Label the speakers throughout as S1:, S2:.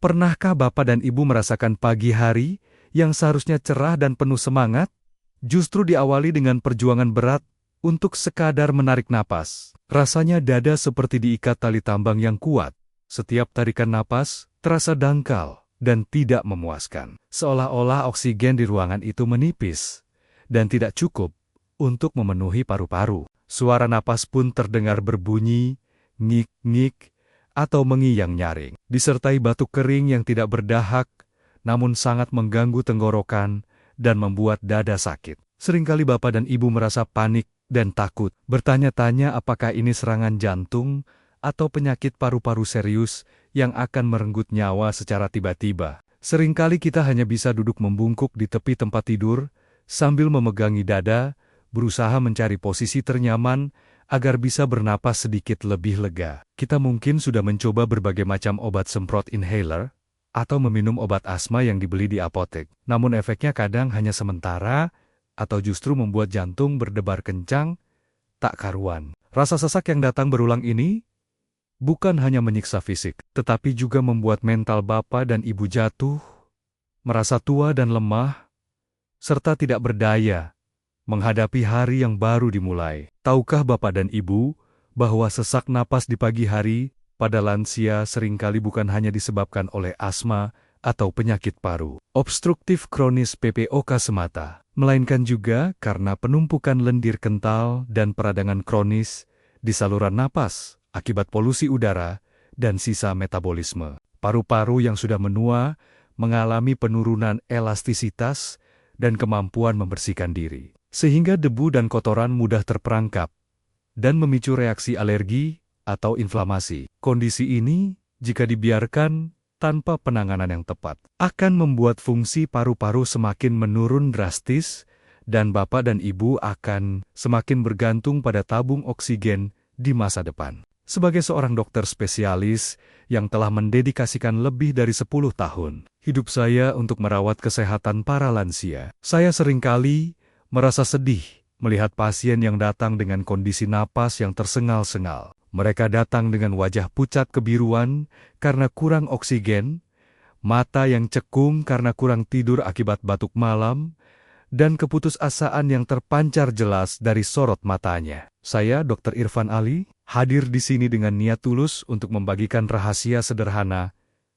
S1: Pernahkah Bapak dan Ibu merasakan pagi hari yang seharusnya cerah dan penuh semangat, justru diawali dengan perjuangan berat untuk sekadar menarik napas? Rasanya dada seperti diikat tali tambang yang kuat. Setiap tarikan napas terasa dangkal dan tidak memuaskan. Seolah-olah oksigen di ruangan itu menipis dan tidak cukup untuk memenuhi paru-paru. Suara napas pun terdengar berbunyi, ngik-ngik, atau mengiyang nyaring. Disertai batuk kering yang tidak berdahak, namun sangat mengganggu tenggorokan dan membuat dada sakit. Seringkali Bapak dan Ibu merasa panik dan takut, bertanya-tanya apakah ini serangan jantung atau penyakit paru-paru serius yang akan merenggut nyawa secara tiba-tiba. Seringkali kita hanya bisa duduk membungkuk di tepi tempat tidur, sambil memegangi dada, berusaha mencari posisi ternyaman agar bisa bernapas sedikit lebih lega. Kita mungkin sudah mencoba berbagai macam obat semprot inhaler, atau meminum obat asma yang dibeli di apotek. Namun efeknya kadang hanya sementara, atau justru membuat jantung berdebar kencang, tak karuan. Rasa sesak yang datang berulang ini bukan hanya menyiksa fisik, tetapi juga membuat mental Bapak dan Ibu jatuh, merasa tua dan lemah, serta tidak berdaya menghadapi hari yang baru dimulai. Tahukah Bapak dan Ibu bahwa sesak napas di pagi hari pada lansia seringkali bukan hanya disebabkan oleh asma atau penyakit paru obstruktif kronis PPOK semata, melainkan juga karena penumpukan lendir kental dan peradangan kronis di saluran napas akibat polusi udara dan sisa metabolisme. Paru-paru yang sudah menua mengalami penurunan elastisitas dan kemampuan membersihkan diri, sehingga debu dan kotoran mudah terperangkap dan memicu reaksi alergi atau inflamasi. Kondisi ini, jika dibiarkan tanpa penanganan yang tepat, akan membuat fungsi paru-paru semakin menurun drastis dan Bapak dan Ibu akan semakin bergantung pada tabung oksigen di masa depan. Sebagai seorang dokter spesialis yang telah mendedikasikan lebih dari 10 tahun hidup saya untuk merawat kesehatan para lansia, saya seringkali merasa sedih melihat pasien yang datang dengan kondisi napas yang tersengal-sengal. Mereka datang dengan wajah pucat kebiruan karena kurang oksigen, mata yang cekung karena kurang tidur akibat batuk malam, dan keputusasaan yang terpancar jelas dari sorot matanya. Saya, Dr. Irfan Ali, hadir di sini dengan niat tulus untuk membagikan rahasia sederhana,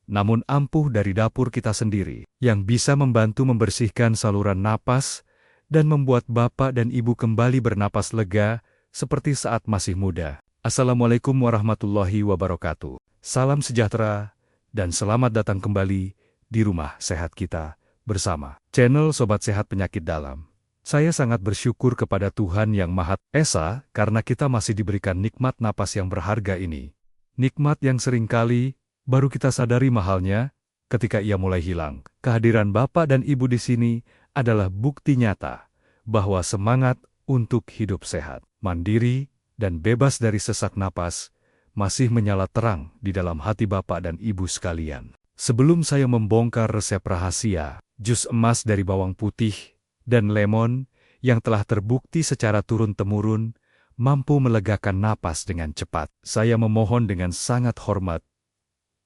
S1: namun ampuh dari dapur kita sendiri, yang bisa membantu membersihkan saluran napas dan membuat Bapak dan Ibu kembali bernapas lega seperti saat masih muda. Assalamualaikum warahmatullahi wabarakatuh. Salam sejahtera dan selamat datang kembali di Rumah Sehat Kita bersama channel Sobat Sehat Penyakit Dalam. Saya sangat bersyukur kepada Tuhan Yang Maha Esa karena kita masih diberikan nikmat napas yang berharga ini. Nikmat yang seringkali baru kita sadari mahalnya ketika ia mulai hilang. Kehadiran Bapak dan Ibu di sini adalah bukti nyata bahwa semangat untuk hidup sehat, mandiri, dan bebas dari sesak napas masih menyala terang di dalam hati Bapak dan Ibu sekalian. Sebelum saya membongkar resep rahasia, jus emas dari bawang putih dan lemon yang telah terbukti secara turun-temurun mampu melegakan napas dengan cepat, saya memohon dengan sangat hormat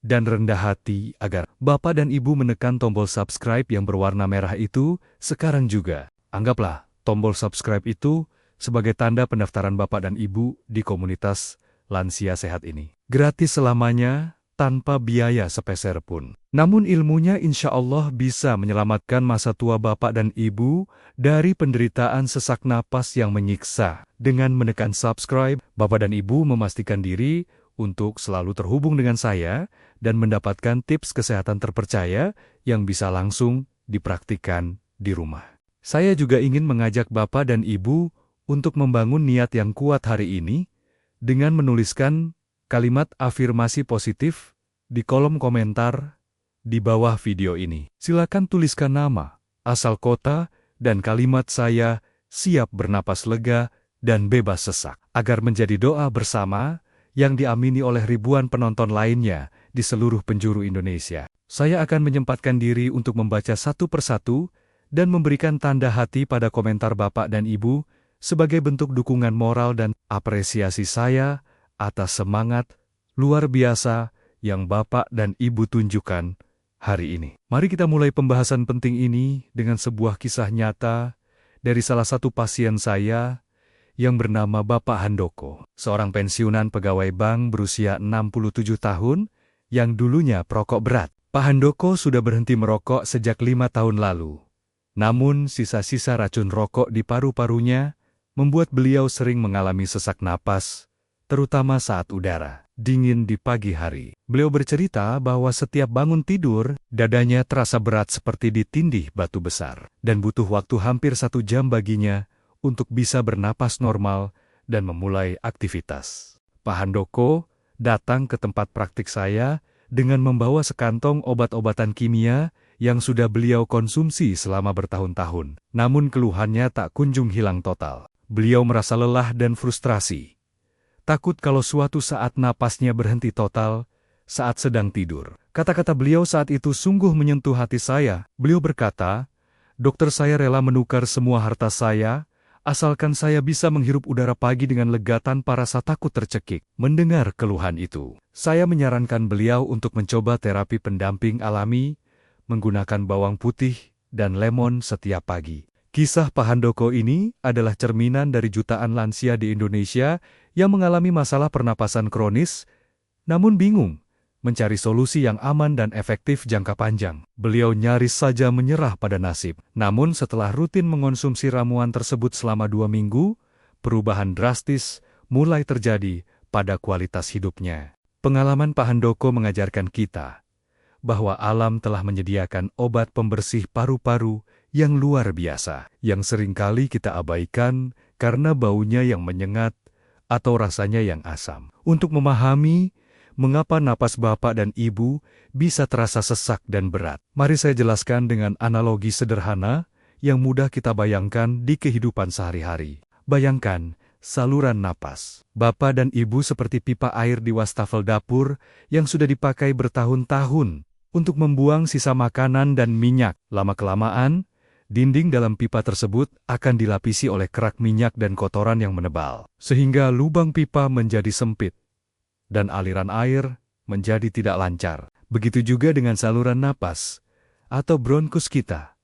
S1: dan rendah hati agar Bapak dan Ibu menekan tombol subscribe yang berwarna merah itu sekarang juga. Anggaplah tombol subscribe itu sebagai tanda pendaftaran Bapak dan Ibu di komunitas lansia sehat ini. Gratis selamanya, tanpa biaya sepeser pun. Namun ilmunya insya Allah bisa menyelamatkan masa tua Bapak dan Ibu dari penderitaan sesak napas yang menyiksa. Dengan menekan subscribe, Bapak dan Ibu memastikan diri untuk selalu terhubung dengan saya dan mendapatkan tips kesehatan terpercaya yang bisa langsung dipraktikkan di rumah. Saya juga ingin mengajak Bapak dan Ibu untuk membangun niat yang kuat hari ini dengan menuliskan kalimat afirmasi positif di kolom komentar di bawah video ini. Silakan tuliskan nama, asal kota, dan kalimat saya siap bernapas lega dan bebas sesak, agar menjadi doa bersama yang diamini oleh ribuan penonton lainnya di seluruh penjuru Indonesia. Saya akan menyempatkan diri untuk membaca satu persatu dan memberikan tanda hati pada komentar Bapak dan Ibu sebagai bentuk dukungan moral dan apresiasi saya atas semangat luar biasa yang Bapak dan Ibu tunjukkan hari ini. Mari kita mulai pembahasan penting ini dengan sebuah kisah nyata dari salah satu pasien saya yang bernama Bapak Handoko, seorang pensiunan pegawai bank berusia 67 tahun yang dulunya perokok berat. Pak Handoko sudah berhenti merokok sejak 5 tahun lalu. Namun sisa-sisa racun rokok di paru-parunya membuat beliau sering mengalami sesak napas, terutama saat udara dingin di pagi hari. Beliau bercerita bahwa setiap bangun tidur, dadanya terasa berat seperti ditindih batu besar, dan butuh waktu hampir 1 jam baginya untuk bisa bernapas normal dan memulai aktivitas. Pak Handoko datang ke tempat praktik saya dengan membawa sekantong obat-obatan kimia yang sudah beliau konsumsi selama bertahun-tahun. Namun keluhannya tak kunjung hilang total. Beliau merasa lelah dan frustrasi. Takut kalau suatu saat napasnya berhenti total saat sedang tidur. Kata-kata beliau saat itu sungguh menyentuh hati saya. Beliau berkata, "Dokter, saya rela menukar semua harta saya, asalkan saya bisa menghirup udara pagi dengan lega tanpa rasa takut tercekik." Mendengar keluhan itu, saya menyarankan beliau untuk mencoba terapi pendamping alami, menggunakan bawang putih dan lemon setiap pagi. Kisah Pak Handoko ini adalah cerminan dari jutaan lansia di Indonesia yang mengalami masalah pernapasan kronis, namun bingung mencari solusi yang aman dan efektif jangka panjang. Beliau nyaris saja menyerah pada nasib. Namun setelah rutin mengonsumsi ramuan tersebut selama 2 minggu, perubahan drastis mulai terjadi pada kualitas hidupnya. Pengalaman Pak Handoko mengajarkan kita bahwa alam telah menyediakan obat pembersih paru-paru yang luar biasa, yang seringkali kita abaikan karena baunya yang menyengat atau rasanya yang asam. Untuk memahami mengapa napas Bapak dan Ibu bisa terasa sesak dan berat, mari saya jelaskan dengan analogi sederhana yang mudah kita bayangkan di kehidupan sehari-hari. Bayangkan saluran napas Bapak dan Ibu seperti pipa air di wastafel dapur yang sudah dipakai bertahun-tahun untuk membuang sisa makanan dan minyak. Lama-kelamaan, dinding dalam pipa tersebut akan dilapisi oleh kerak minyak dan kotoran yang menebal, sehingga lubang pipa menjadi sempit dan aliran air menjadi tidak lancar. Begitu juga dengan saluran napas atau bronkus kita.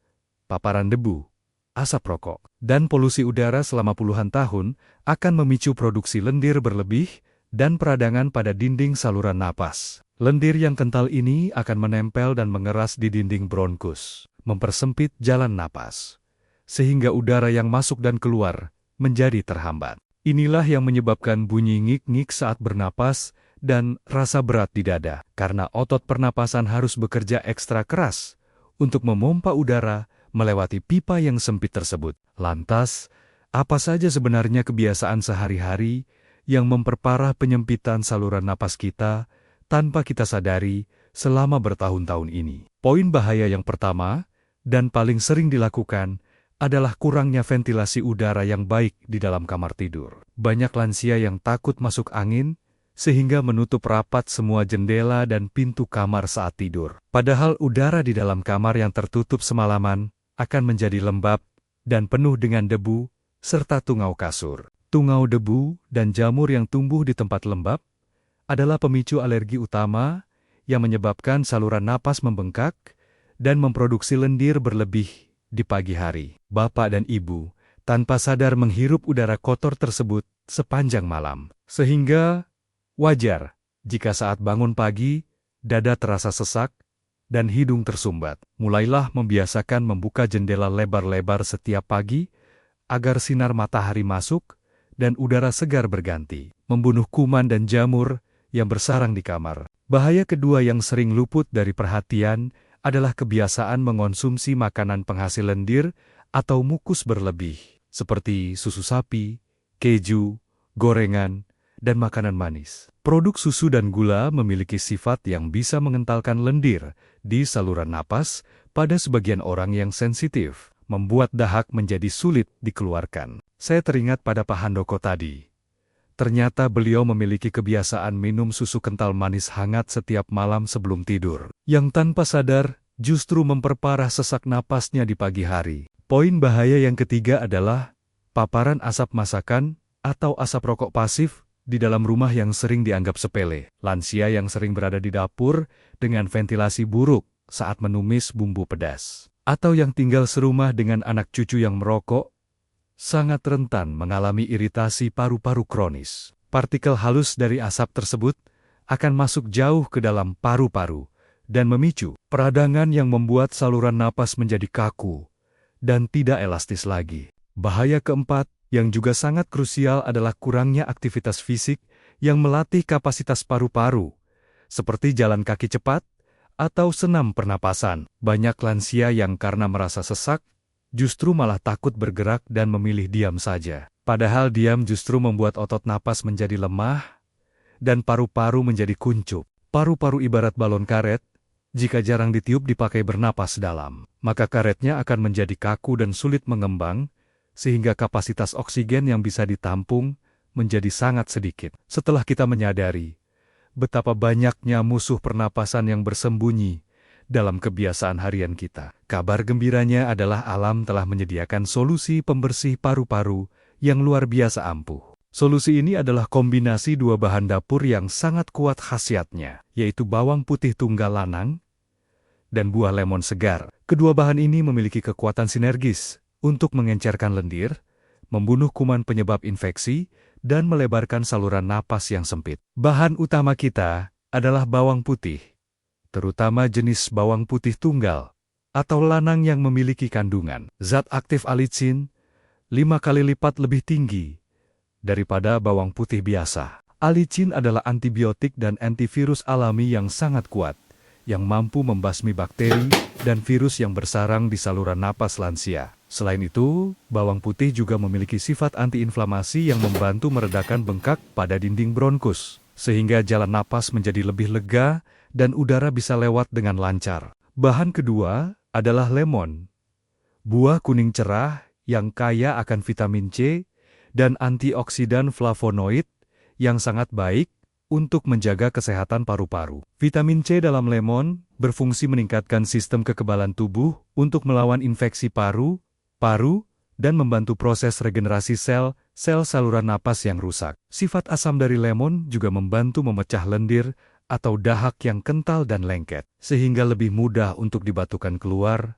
S1: Paparan debu, asap rokok, dan polusi udara selama puluhan tahun akan memicu produksi lendir berlebih dan peradangan pada dinding saluran napas. Lendir yang kental ini akan menempel dan mengeras di dinding bronkus, mempersempit jalan napas, sehingga udara yang masuk dan keluar menjadi terhambat. Inilah yang menyebabkan bunyi ngik-ngik saat bernapas dan rasa berat di dada, karena otot pernapasan harus bekerja ekstra keras untuk memompa udara melewati pipa yang sempit tersebut. Lantas, apa saja sebenarnya kebiasaan sehari-hari yang memperparah penyempitan saluran napas kita tanpa kita sadari selama bertahun-tahun ini? Poin bahaya yang pertama dan paling sering dilakukan adalah kurangnya ventilasi udara yang baik di dalam kamar tidur. Banyak lansia yang takut masuk angin sehingga menutup rapat semua jendela dan pintu kamar saat tidur. Padahal udara di dalam kamar yang tertutup semalaman akan menjadi lembab dan penuh dengan debu serta tungau kasur. Tungau debu dan jamur yang tumbuh di tempat lembab adalah pemicu alergi utama yang menyebabkan saluran napas membengkak dan memproduksi lendir berlebih di pagi hari. Bapak dan Ibu tanpa sadar menghirup udara kotor tersebut sepanjang malam. Sehingga wajar jika saat bangun pagi, dada terasa sesak dan hidung tersumbat. Mulailah membiasakan membuka jendela lebar-lebar setiap pagi agar sinar matahari masuk dan udara segar berganti, membunuh kuman dan jamur yang bersarang di kamar. Bahaya kedua yang sering luput dari perhatian adalah kebiasaan mengonsumsi makanan penghasil lendir atau mukus berlebih, seperti susu sapi, keju, gorengan, dan makanan manis. Produk susu dan gula memiliki sifat yang bisa mengentalkan lendir di saluran napas pada sebagian orang yang sensitif, membuat dahak menjadi sulit dikeluarkan. Saya teringat pada Pak Handoko tadi. Ternyata beliau memiliki kebiasaan minum susu kental manis hangat setiap malam sebelum tidur, yang tanpa sadar justru memperparah sesak napasnya di pagi hari. Poin bahaya yang ketiga adalah paparan asap masakan atau asap rokok pasif di dalam rumah yang sering dianggap sepele. Lansia yang sering berada di dapur dengan ventilasi buruk saat menumis bumbu pedas, atau yang tinggal serumah dengan anak cucu yang merokok, sangat rentan mengalami iritasi paru-paru kronis. Partikel halus dari asap tersebut akan masuk jauh ke dalam paru-paru dan memicu peradangan yang membuat saluran napas menjadi kaku dan tidak elastis lagi. Bahaya keempat, yang juga sangat krusial adalah kurangnya aktivitas fisik yang melatih kapasitas paru-paru, seperti jalan kaki cepat atau senam pernapasan. Banyak lansia yang karena merasa sesak, justru malah takut bergerak dan memilih diam saja. Padahal diam justru membuat otot napas menjadi lemah dan paru-paru menjadi kuncup. Paru-paru ibarat balon karet, jika jarang ditiup dipakai bernapas dalam, maka karetnya akan menjadi kaku dan sulit mengembang, sehingga kapasitas oksigen yang bisa ditampung menjadi sangat sedikit. Setelah kita menyadari betapa banyaknya musuh pernapasan yang bersembunyi dalam kebiasaan harian kita, kabar gembiranya adalah alam telah menyediakan solusi pembersih paru-paru yang luar biasa ampuh. Solusi ini adalah kombinasi dua bahan dapur yang sangat kuat khasiatnya, yaitu bawang putih tunggal lanang dan buah lemon segar. Kedua bahan ini memiliki kekuatan sinergis untuk mengencerkan lendir, membunuh kuman penyebab infeksi, dan melebarkan saluran napas yang sempit. Bahan utama kita adalah bawang putih, terutama jenis bawang putih tunggal atau lanang yang memiliki kandungan zat aktif alicin 5 kali lipat lebih tinggi daripada bawang putih biasa. Alicin adalah antibiotik dan antivirus alami yang sangat kuat, yang mampu membasmi bakteri dan virus yang bersarang di saluran napas lansia. Selain itu, bawang putih juga memiliki sifat antiinflamasi yang membantu meredakan bengkak pada dinding bronkus, sehingga jalan napas menjadi lebih lega dan udara bisa lewat dengan lancar. Bahan kedua adalah lemon, buah kuning cerah yang kaya akan vitamin C dan antioksidan flavonoid yang sangat baik untuk menjaga kesehatan paru-paru. Vitamin C dalam lemon berfungsi meningkatkan sistem kekebalan tubuh untuk melawan infeksi paru, dan membantu proses regenerasi sel saluran napas yang rusak. Sifat asam dari lemon juga membantu memecah lendir atau dahak yang kental dan lengket, sehingga lebih mudah untuk dibatukan keluar,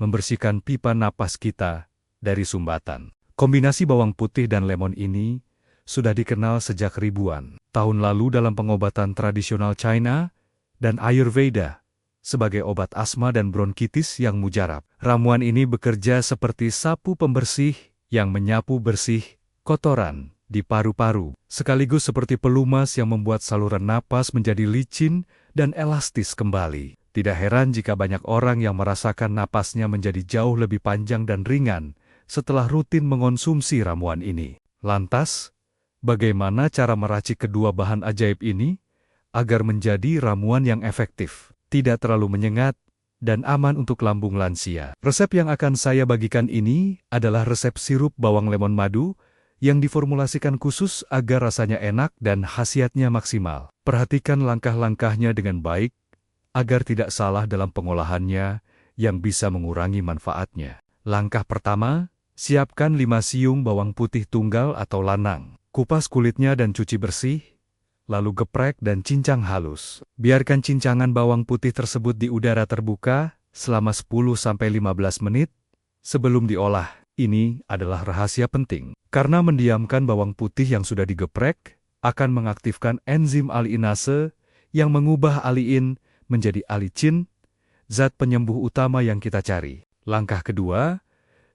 S1: membersihkan pipa napas kita dari sumbatan. Kombinasi bawang putih dan lemon ini sudah dikenal sejak ribuan tahun lalu dalam pengobatan tradisional China dan Ayurveda sebagai obat asma dan bronkitis yang mujarab. Ramuan ini bekerja seperti sapu pembersih yang menyapu bersih kotoran di paru-paru, sekaligus seperti pelumas yang membuat saluran napas menjadi licin dan elastis kembali. Tidak heran jika banyak orang yang merasakan napasnya menjadi jauh lebih panjang dan ringan setelah rutin mengonsumsi ramuan ini. Lantas, bagaimana cara meracik kedua bahan ajaib ini agar menjadi ramuan yang efektif, tidak terlalu menyengat, dan aman untuk lambung lansia? Resep yang akan saya bagikan ini adalah resep sirup bawang lemon madu yang diformulasikan khusus agar rasanya enak dan khasiatnya maksimal. Perhatikan langkah-langkahnya dengan baik agar tidak salah dalam pengolahannya yang bisa mengurangi manfaatnya. Langkah pertama, siapkan 5 siung bawang putih tunggal atau lanang. Kupas kulitnya dan cuci bersih, lalu geprek dan cincang halus. Biarkan cincangan bawang putih tersebut di udara terbuka selama 10-15 menit sebelum diolah. Ini adalah rahasia penting, karena mendiamkan bawang putih yang sudah digeprek akan mengaktifkan enzim aliinase yang mengubah aliin menjadi alicin, zat penyembuh utama yang kita cari. Langkah kedua,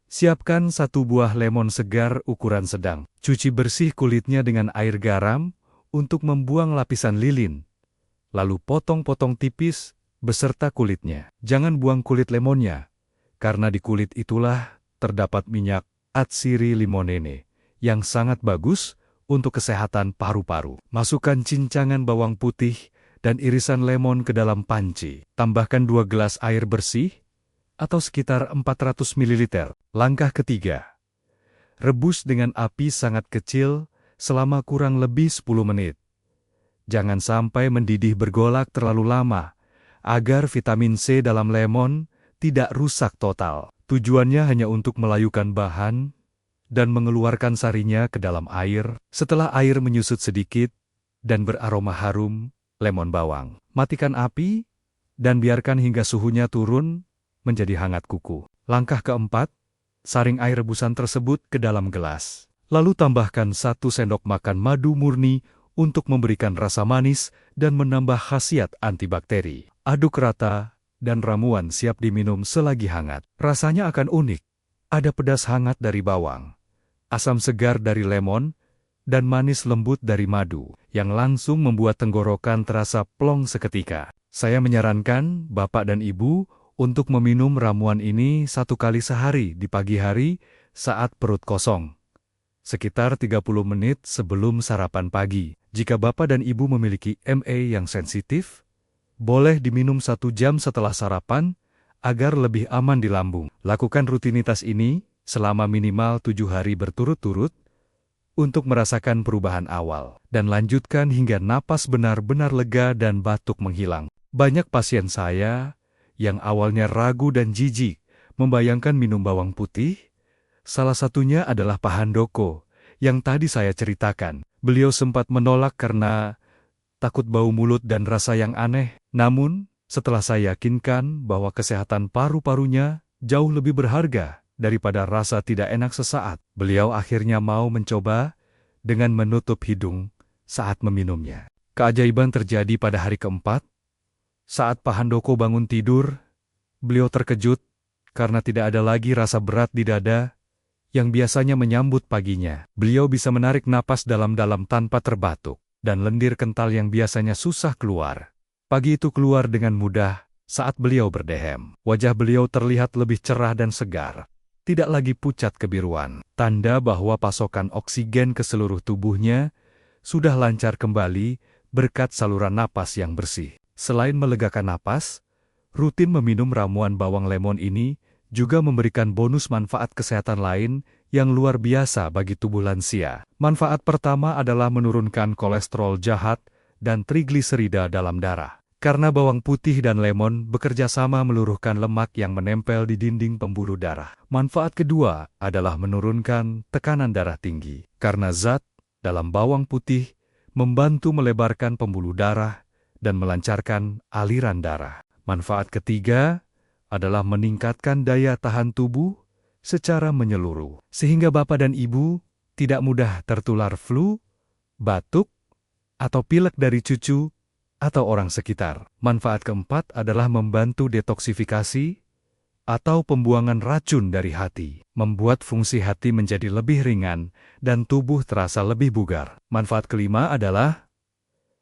S1: siapkan 1 buah lemon segar ukuran sedang. Cuci bersih kulitnya dengan air garam untuk membuang lapisan lilin. Lalu potong-potong tipis beserta kulitnya. Jangan buang kulit lemonnya, karena di kulit itulah terdapat minyak atsiri limonene yang sangat bagus untuk kesehatan paru-paru. Masukkan cincangan bawang putih dan irisan lemon ke dalam panci. Tambahkan 2 gelas air bersih atau sekitar 400 ml. Langkah ketiga, rebus dengan api sangat kecil selama kurang lebih 10 menit. Jangan sampai mendidih bergolak terlalu lama, agar vitamin C dalam lemon tidak rusak total. Tujuannya hanya untuk melayukan bahan dan mengeluarkan sarinya ke dalam air. Setelah air menyusut sedikit dan beraroma harum lemon bawang, matikan api dan biarkan hingga suhunya turun menjadi hangat kuku. Langkah keempat, saring air rebusan tersebut ke dalam gelas. Lalu tambahkan 1 sendok makan madu murni untuk memberikan rasa manis dan menambah khasiat antibakteri. Aduk rata, dan ramuan siap diminum selagi hangat. Rasanya akan unik. Ada pedas hangat dari bawang, asam segar dari lemon, dan manis lembut dari madu, yang langsung membuat tenggorokan terasa plong seketika. Saya menyarankan Bapak dan Ibu untuk meminum ramuan ini 1 kali sehari di pagi hari saat perut kosong, sekitar 30 menit sebelum sarapan pagi. Jika Bapak dan Ibu memiliki MA yang sensitif, boleh diminum 1 jam setelah sarapan agar lebih aman di lambung. Lakukan rutinitas ini selama minimal 7 hari berturut-turut untuk merasakan perubahan awal, dan lanjutkan hingga napas benar-benar lega dan batuk menghilang. Banyak pasien saya yang awalnya ragu dan jijik membayangkan minum bawang putih. Salah satunya adalah Pak Handoko yang tadi saya ceritakan. Beliau sempat menolak karena takut bau mulut dan rasa yang aneh. Namun, setelah saya yakinkan bahwa kesehatan paru-parunya jauh lebih berharga daripada rasa tidak enak sesaat, beliau akhirnya mau mencoba dengan menutup hidung saat meminumnya. Keajaiban terjadi pada hari keempat. Saat Pak Handoko bangun tidur, beliau terkejut karena tidak ada lagi rasa berat di dada yang biasanya menyambut paginya. Beliau bisa menarik napas dalam-dalam tanpa terbatuk, dan lendir kental yang biasanya susah keluar. Pagi itu keluar dengan mudah saat beliau berdehem. Wajah beliau terlihat lebih cerah dan segar, tidak lagi pucat kebiruan, tanda bahwa pasokan oksigen ke seluruh tubuhnya sudah lancar kembali berkat saluran napas yang bersih. Selain melegakan napas, rutin meminum ramuan bawang lemon ini juga memberikan bonus manfaat kesehatan lain yang luar biasa bagi tubuh lansia. Manfaat pertama adalah menurunkan kolesterol jahat dan trigliserida dalam darah. Karena bawang putih dan lemon bekerja sama meluruhkan lemak yang menempel di dinding pembuluh darah. Manfaat kedua adalah menurunkan tekanan darah tinggi. Karena zat dalam bawang putih membantu melebarkan pembuluh darah dan melancarkan aliran darah. Manfaat ketiga adalah meningkatkan daya tahan tubuh secara menyeluruh, sehingga Bapak dan Ibu tidak mudah tertular flu, batuk, atau pilek dari cucu atau orang sekitar. Manfaat keempat adalah membantu detoksifikasi atau pembuangan racun dari hati, membuat fungsi hati menjadi lebih ringan dan tubuh terasa lebih bugar. Manfaat kelima adalah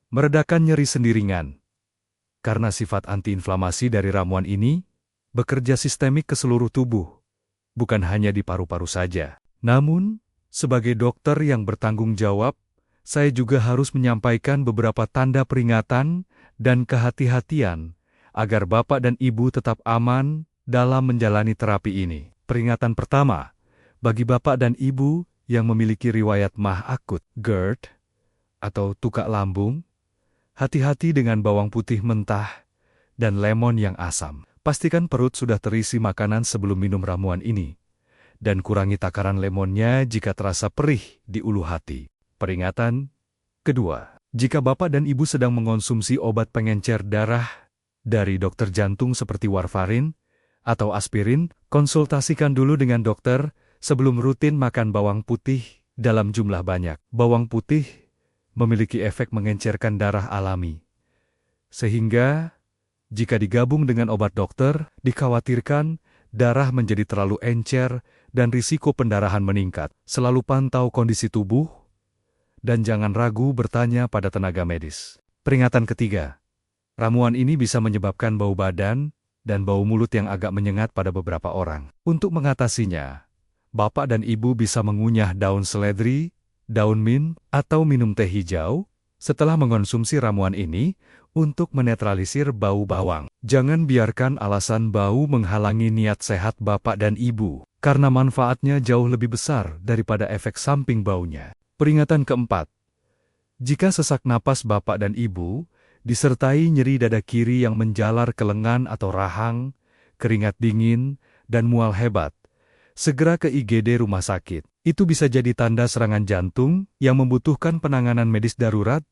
S1: meredakan nyeri sendi ringan. Karena sifat antiinflamasi dari ramuan ini bekerja sistemik ke seluruh tubuh, bukan hanya di paru-paru saja. Namun, sebagai dokter yang bertanggung jawab, saya juga harus menyampaikan beberapa tanda peringatan dan kehati-hatian agar Bapak dan Ibu tetap aman dalam menjalani terapi ini. Peringatan pertama, bagi Bapak dan Ibu yang memiliki riwayat MAH akut, GERD, atau tukak lambung, hati-hati dengan bawang putih mentah dan lemon yang asam. Pastikan perut sudah terisi makanan sebelum minum ramuan ini, dan kurangi takaran lemonnya jika terasa perih di ulu hati. Peringatan kedua, jika Bapak dan Ibu sedang mengonsumsi obat pengencer darah dari dokter jantung seperti warfarin atau aspirin, konsultasikan dulu dengan dokter sebelum rutin makan bawang putih dalam jumlah banyak. Bawang putih memiliki efek mengencerkan darah alami, sehingga jika digabung dengan obat dokter, dikhawatirkan darah menjadi terlalu encer dan risiko pendarahan meningkat. Selalu pantau kondisi tubuh, dan jangan ragu bertanya pada tenaga medis. Peringatan ketiga, ramuan ini bisa menyebabkan bau badan dan bau mulut yang agak menyengat pada beberapa orang. Untuk mengatasinya, Bapak dan Ibu bisa mengunyah daun seledri, daun mint, atau minum teh hijau setelah mengonsumsi ramuan ini untuk menetralisir bau bawang. Jangan biarkan alasan bau menghalangi niat sehat Bapak dan Ibu, karena manfaatnya jauh lebih besar daripada efek samping baunya. Peringatan keempat, jika sesak napas Bapak dan Ibu disertai nyeri dada kiri yang menjalar ke lengan atau rahang, keringat dingin, dan mual hebat, segera ke IGD rumah sakit. Itu bisa jadi tanda serangan jantung yang membutuhkan penanganan medis darurat,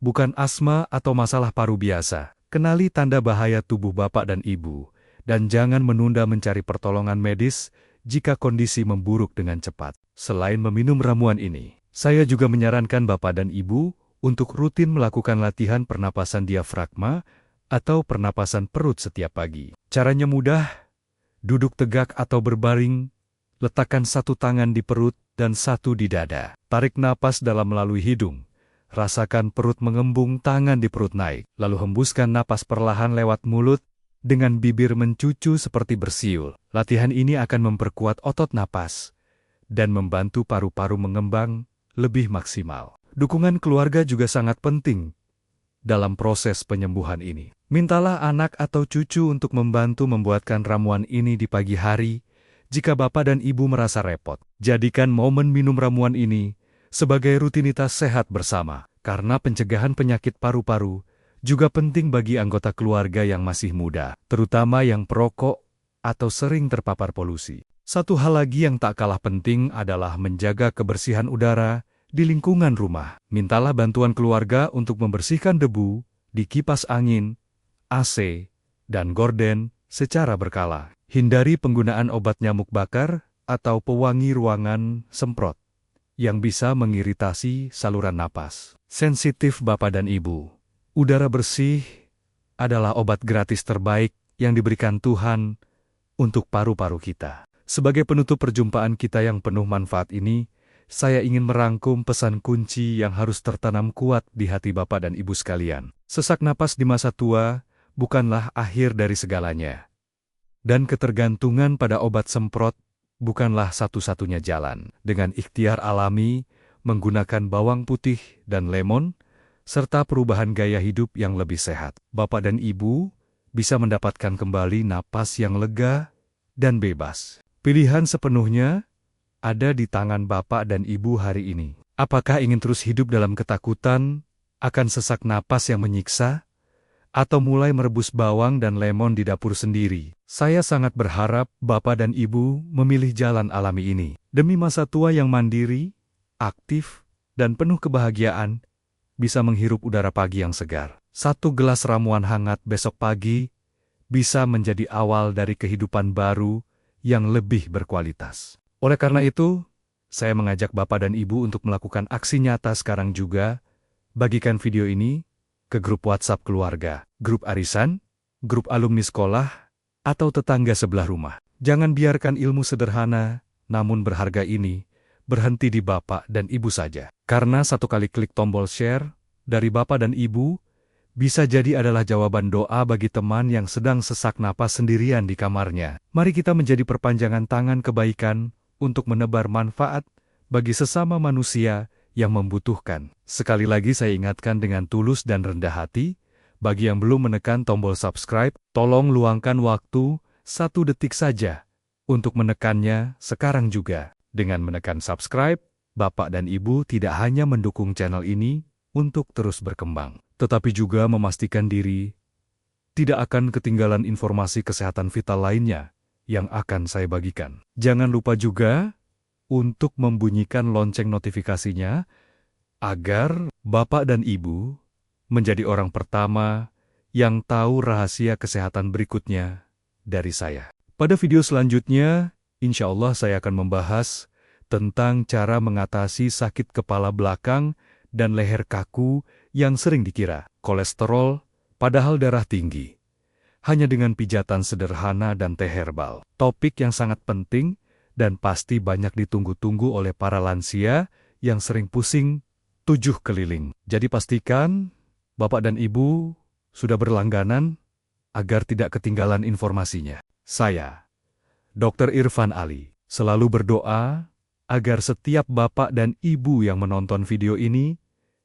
S1: bukan asma atau masalah paru biasa. Kenali tanda bahaya tubuh Bapak dan Ibu, dan jangan menunda mencari pertolongan medis jika kondisi memburuk dengan cepat. Selain meminum ramuan ini, saya juga menyarankan Bapak dan Ibu untuk rutin melakukan latihan pernapasan diafragma atau pernapasan perut setiap pagi. Caranya mudah, duduk tegak atau berbaring, letakkan satu tangan di perut dan satu di dada. Tarik napas dalam melalui hidung. Rasakan perut mengembung, tangan di perut naik. Lalu hembuskan napas perlahan lewat mulut dengan bibir mencucu seperti bersiul. Latihan ini akan memperkuat otot napas dan membantu paru-paru mengembang lebih maksimal. Dukungan keluarga juga sangat penting dalam proses penyembuhan ini. Mintalah anak atau cucu untuk membantu membuatkan ramuan ini di pagi hari jika Bapak dan Ibu merasa repot. Jadikan momen minum ramuan ini sebagai rutinitas sehat bersama, karena pencegahan penyakit paru-paru juga penting bagi anggota keluarga yang masih muda, terutama yang perokok atau sering terpapar polusi. Satu hal lagi yang tak kalah penting adalah menjaga kebersihan udara di lingkungan rumah. Mintalah bantuan keluarga untuk membersihkan debu di kipas angin, AC, dan gorden secara berkala. Hindari penggunaan obat nyamuk bakar atau pewangi ruangan semprot yang bisa mengiritasi saluran napas. Sensitif Bapak dan Ibu, udara bersih adalah obat gratis terbaik yang diberikan Tuhan untuk paru-paru kita. Sebagai penutup perjumpaan kita yang penuh manfaat ini, saya ingin merangkum pesan kunci yang harus tertanam kuat di hati Bapak dan Ibu sekalian. Sesak napas di masa tua bukanlah akhir dari segalanya. Dan ketergantungan pada obat semprot bukanlah satu-satunya jalan. Dengan ikhtiar alami, menggunakan bawang putih dan lemon, serta perubahan gaya hidup yang lebih sehat, Bapak dan Ibu bisa mendapatkan kembali napas yang lega dan bebas. Pilihan sepenuhnya ada di tangan Bapak dan Ibu hari ini. Apakah ingin terus hidup dalam ketakutan akan sesak napas yang menyiksa? Atau mulai merebus bawang dan lemon di dapur sendiri? Saya sangat berharap Bapak dan Ibu memilih jalan alami ini. Demi masa tua yang mandiri, aktif, dan penuh kebahagiaan, bisa menghirup udara pagi yang segar. Satu gelas ramuan hangat besok pagi bisa menjadi awal dari kehidupan baru yang lebih berkualitas. Oleh karena itu, saya mengajak Bapak dan Ibu untuk melakukan aksi nyata sekarang juga. Bagikan video ini ke grup WhatsApp keluarga, grup arisan, grup alumni sekolah, atau tetangga sebelah rumah. Jangan biarkan ilmu sederhana, namun berharga ini, berhenti di Bapak dan Ibu saja. Karena satu kali klik tombol share dari Bapak dan Ibu, bisa jadi adalah jawaban doa bagi teman yang sedang sesak napas sendirian di kamarnya. Mari kita menjadi perpanjangan tangan kebaikan untuk menebar manfaat bagi sesama manusia yang membutuhkan. Sekali lagi saya ingatkan dengan tulus dan rendah hati, bagi yang belum menekan tombol subscribe, tolong luangkan waktu 1 detik saja untuk menekannya sekarang juga. Dengan menekan subscribe, Bapak dan Ibu tidak hanya mendukung channel ini untuk terus berkembang, tetapi juga memastikan diri tidak akan ketinggalan informasi kesehatan vital lainnya yang akan saya bagikan. Jangan lupa juga untuk membunyikan lonceng notifikasinya agar Bapak dan Ibu menjadi orang pertama yang tahu rahasia kesehatan berikutnya dari saya. Pada video selanjutnya, insya Allah saya akan membahas tentang cara mengatasi sakit kepala belakang dan leher kaku yang sering dikira kolesterol, padahal darah tinggi. Hanya dengan pijatan sederhana dan teh herbal. Topik yang sangat penting dan pasti banyak ditunggu-tunggu oleh para lansia yang sering pusing 7 keliling. Jadi pastikan Bapak dan Ibu sudah berlangganan agar tidak ketinggalan informasinya. Saya, Dr. Irfan Ali, selalu berdoa agar setiap Bapak dan Ibu yang menonton video ini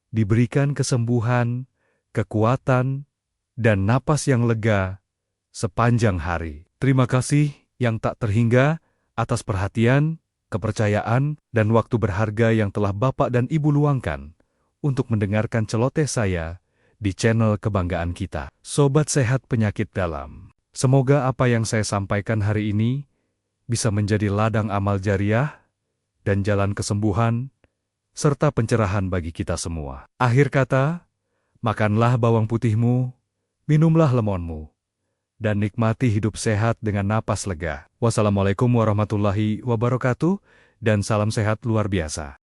S1: diberikan kesembuhan, kekuatan, dan napas yang lega sepanjang hari. Terima kasih yang tak terhingga atas perhatian, kepercayaan, dan waktu berharga yang telah Bapak dan Ibu luangkan untuk mendengarkan celoteh saya di channel kebanggaan kita. Sobat Sehat Penyakit Dalam, semoga apa yang saya sampaikan hari ini bisa menjadi ladang amal jariah dan jalan kesembuhan serta pencerahan bagi kita semua. Akhir kata, makanlah bawang putihmu, Minumlah lemonmu dan nikmati hidup sehat dengan napas lega. Wassalamualaikum warahmatullahi wabarakatuh, dan salam sehat luar biasa.